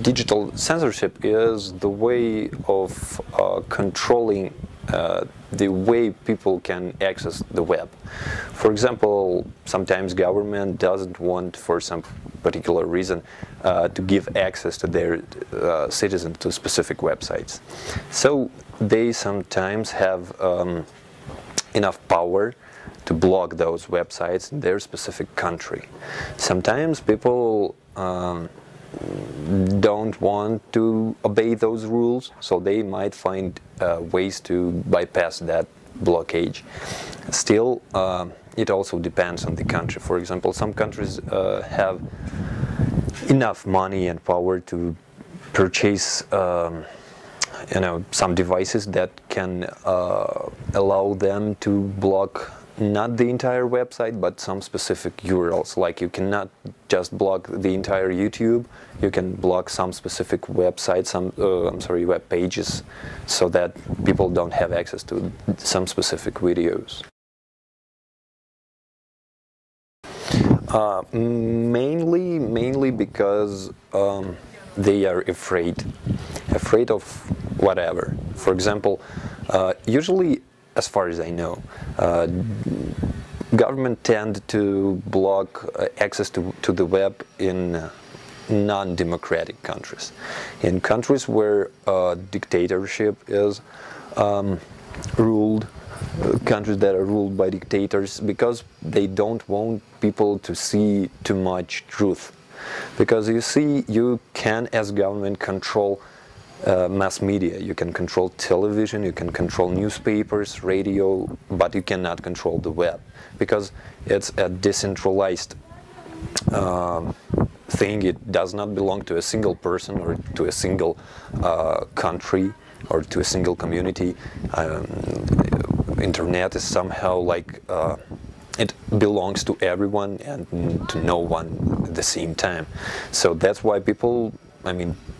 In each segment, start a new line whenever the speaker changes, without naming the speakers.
digital censorship is the way of controlling the way people can access the web. For example, sometimes government doesn't want, for some particular reason, to give access to their citizens to specific websites. So they sometimes have enough power to block those websites in their specific country. Sometimes people don't want to obey those rules, so they might find ways to bypass that blockage. Still, it also depends on the country. For example, some countries have enough money and power to purchase some devices that can allow them to block not the entire website, but some specific URLs. Like, you cannot just block the entire YouTube, you can block some specific websites, web pages, so that people don't have access to some specific videos. Mainly because they are afraid of whatever. For example, usually, as far as I know, government tend to block access to the web in non-democratic countries. In countries where dictatorship is ruled, countries that are ruled by dictators, because they don't want people to see too much truth. Because you see, you can, as government, control mass media. You can control television, you can control newspapers, radio, but you cannot control the web, because it's a decentralized thing. It does not belong to a single person or to a single country or to a single community. Internet is somehow like it belongs to everyone and to no one at the same time. So that's why people,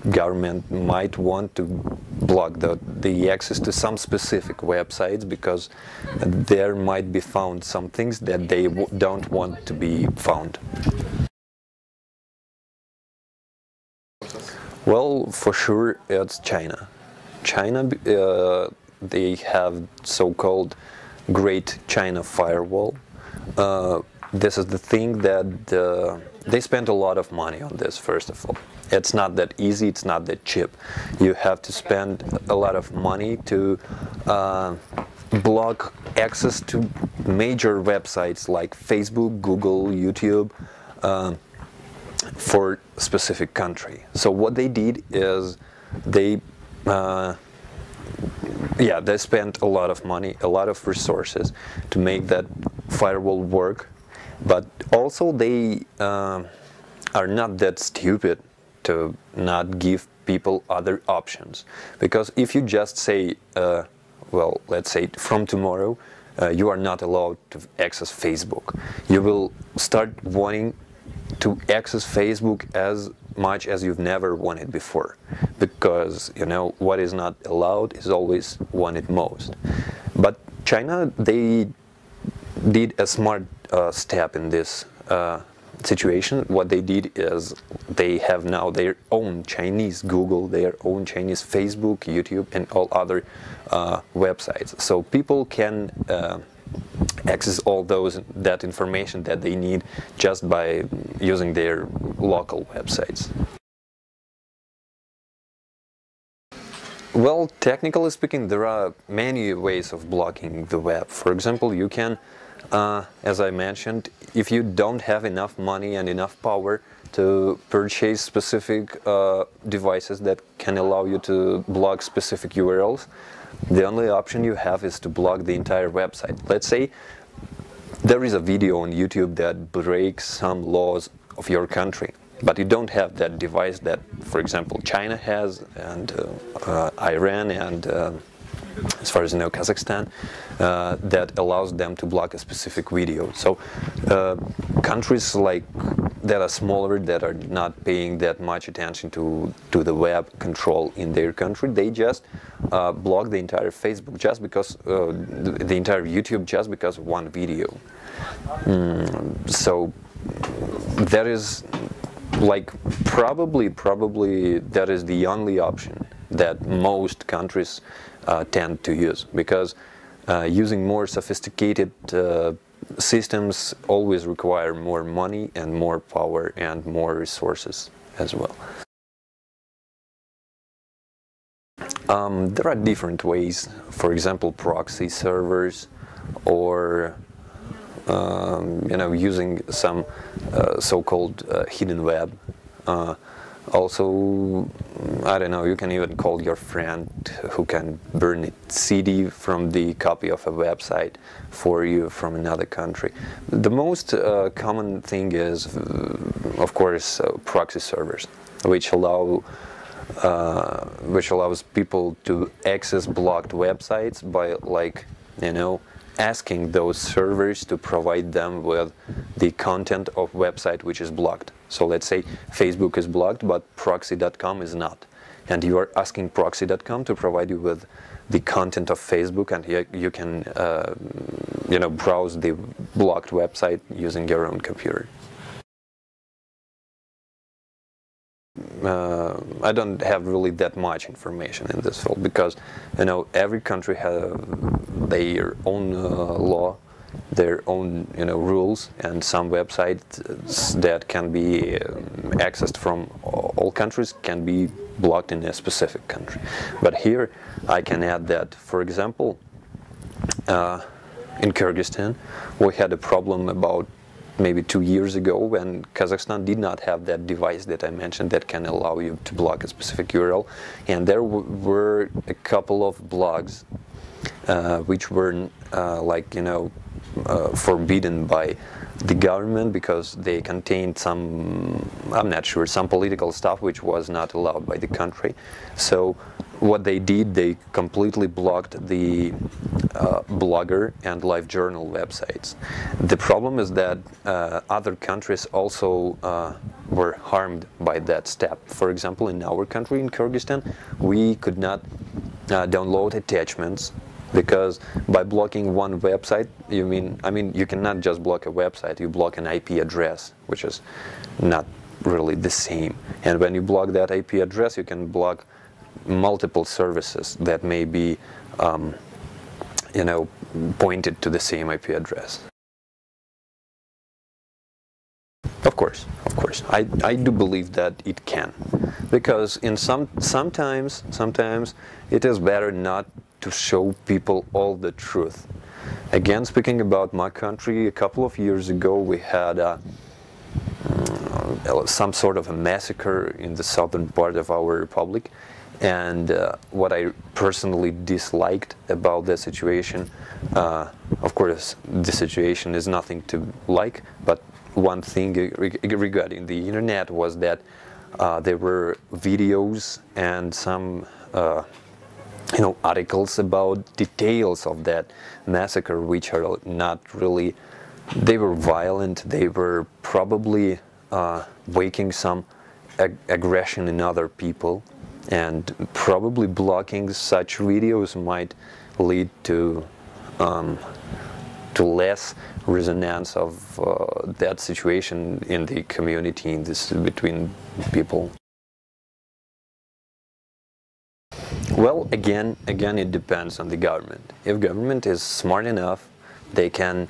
government might want to block the access to some specific websites, because there might be found some things that they don't want to be found. Well, for sure, it's China. China, they have so-called Great China Firewall. This is the thing that they spent a lot of money on this, first of all. It's not that easy, it's not that cheap. You have to spend a lot of money to block access to major websites like Facebook, Google, YouTube, for a specific country. So what they did is they spent a lot of money, a lot of resources to make that firewall work, but also they are not that stupid to not give people other options. Because if you just say, well, let's say from tomorrow, you are not allowed to access Facebook, you will start wanting to access Facebook as much as you've never wanted before, because what is not allowed is always wanted most. But China, they did a smart step in this situation. What they did is they have now their own Chinese Google, their own Chinese Facebook, YouTube, and all other websites. So people can access all that information that they need just by using their local websites. Well, technically speaking, there are many ways of blocking the web. For example, you can, as I mentioned, if you don't have enough money and enough power to purchase specific devices that can allow you to block specific URLs, the only option you have is to block the entire website. Let's say there is a video on YouTube that breaks some laws of your country, but you don't have that device that, for example, China has, and Iran, and as far as I know, Kazakhstan, that allows them to block a specific video. So countries like that are smaller, that are not paying that much attention to the web control in their country, they just block the entire Facebook just because, the entire YouTube just because of one video. So there is like probably that is the only option that most countries tend to use, because using more sophisticated systems always require more money and more power and more resources as well. There are different ways, for example, proxy servers, or you know, using some so-called hidden web. Also, I don't know, you can even call your friend who can burn a CD from the copy of a website for you from another country. The most common thing is, of course, proxy servers, which allows people to access blocked websites by, like, you know, asking those servers to provide them with the content of website which is blocked. So let's say Facebook is blocked, but Proxy.com is not, and you are asking Proxy.com to provide you with the content of Facebook, and you can you know, browse the blocked website using your own computer. I don't have really that much information in this field, because, you know, every country has their own law, their own, you know, rules, and some websites that can be accessed from all countries can be blocked in a specific country. But here I can add that, for example, in Kyrgyzstan we had a problem about maybe 2 years ago, when Kazakhstan did not have that device that I mentioned that can allow you to block a specific URL, and there were a couple of blogs which were like, you know, forbidden by the government because they contained some, I'm not sure, some political stuff which was not allowed by the country. So what they did, they completely blocked the Blogger and LiveJournal websites. The problem is that other countries also were harmed by that step. For example, in our country, in Kyrgyzstan, we could not download attachments, because by blocking one website, you cannot just block a website, you block an IP address, which is not really the same. And when you block that IP address, you can block multiple services that may be you know, pointed to the same IP address. Of course, I do believe that it can, because in sometimes it is better not to show people all the truth. Again, speaking about my country, a couple of years ago we had some sort of a massacre in the southern part of our republic. And what I personally disliked about the situation, of course, the situation is nothing to like, but one thing regarding the internet was that there were videos and some you know, articles about details of that massacre, which are not really, they were violent, they were probably waking some aggression in other people. And probably blocking such videos might lead to less resonance of that situation in the community, between people. Well, again, it depends on the government. If government is smart enough, they can.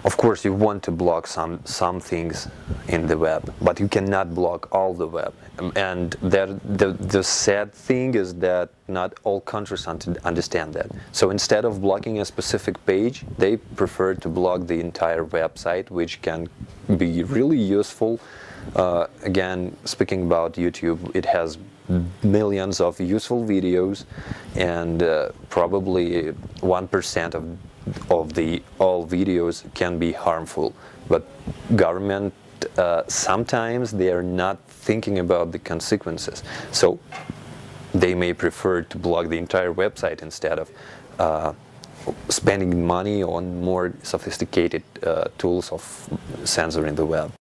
Of course, you want to block some things in the web, but you cannot block all the web. And the sad thing is that not all countries understand that. So instead of blocking a specific page, they prefer to block the entire website, which can be really useful. Again, speaking about YouTube, it has millions of useful videos, and probably 1% of all videos can be harmful. But government, sometimes they are not thinking about the consequences, so they may prefer to block the entire website instead of spending money on more sophisticated tools of censoring the web.